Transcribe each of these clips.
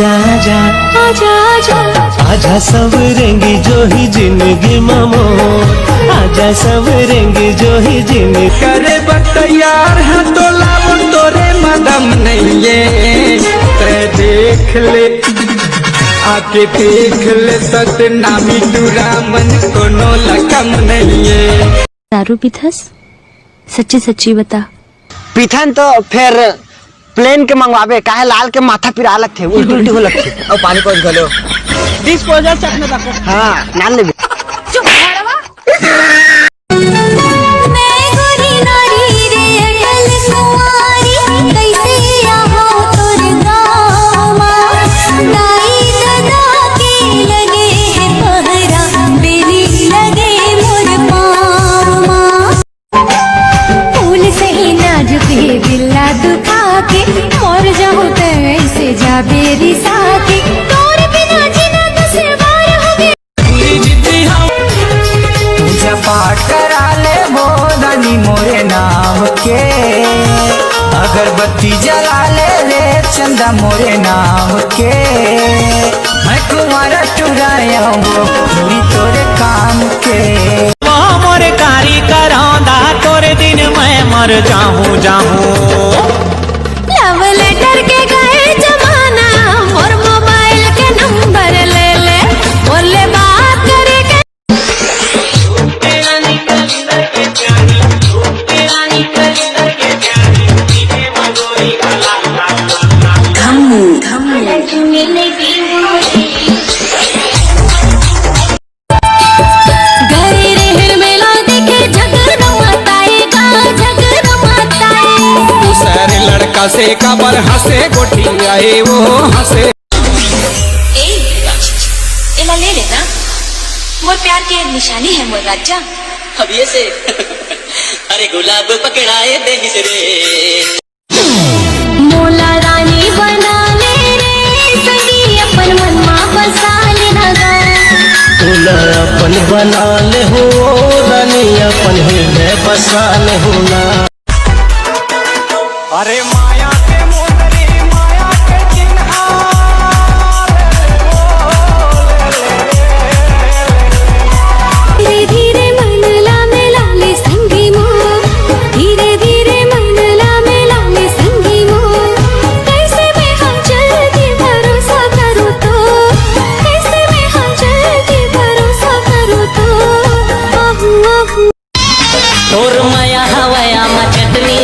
आजा आजा आजा आजा आजा सवरेंगी जो ही जिंदगी ममो, आजा सवरेंगी जो ही जिंदगी। करे बतैयार है तो लाओ तोरे मदम नहीं है, देख ले आके देख ले सतनामी दुरामन कोनो लकम नहीं है। दारू पीथस? सच्ची सच्ची बता। पीथन तो फिर प्लेन के मंगवावे, काहे लाल के माथा पिरा लगते उल्टी उल्टी हो लगते। और पानी पहुंच गलो डिस्पोजल चखने तक। हाँ नाल ले मेरी साथी तोरे बिना जीना दुश्वार हो गया। पूरी जिद्दी हम पूजा पाठ करा ले बोधनी मोरे नाम के, अगरबत्ती जला ले रे चंदा मोरे नाम के। मैं कुंवारा टुराया वो पूरी तोरे काम के। मोरे कारी करौंदा तोरे दिन मैं मर जाऊं जाऊं। लव लेटर के गए जमाना और मोबाइल के नंबर ले ले, बोले बात करे के। घरे रह मेला देखे झगड़ा मताएगा, झगड़ा मताए। दूसरे लड़का से कबर हंसे गोटी आए वो हंसे। इला ले लेना, मोर प्यार की निशानी है मोर राजा। अब ये से अरे गुलाब पकड़ाए देही से रे। मोला रानी बना ले रे सगी, अपन मन मा बसा ले नगा। तोला अपन बना ले हो रानी, अपन हृदय बसा ले हो ना। अरे माया के मोदरी माया के चिन्हा धीरे धीरे मन ला मेला ले संगी मो, धीरे धीरे मन ला मेला ले संगी मो। कैसे मैं हम जल्दी भरोसा करूँ तो, कैसे मैं हम जल्दी भरोसा करूँ तो। आहू आहू तोर माया हवाया मचटनी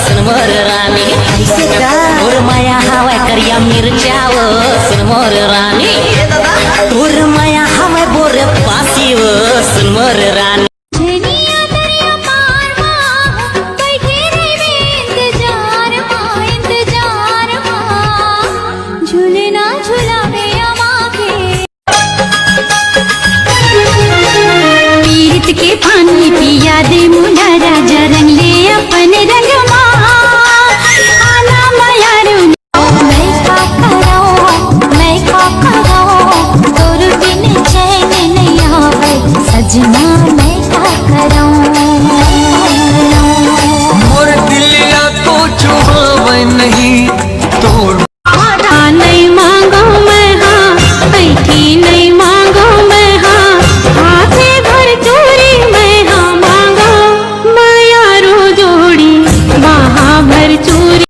सुनमोर रानी, तोर माया हवा करिया मिर्चा सुनमोर रानी, तोर माया हवा बोर पासी सुनमोर रानी।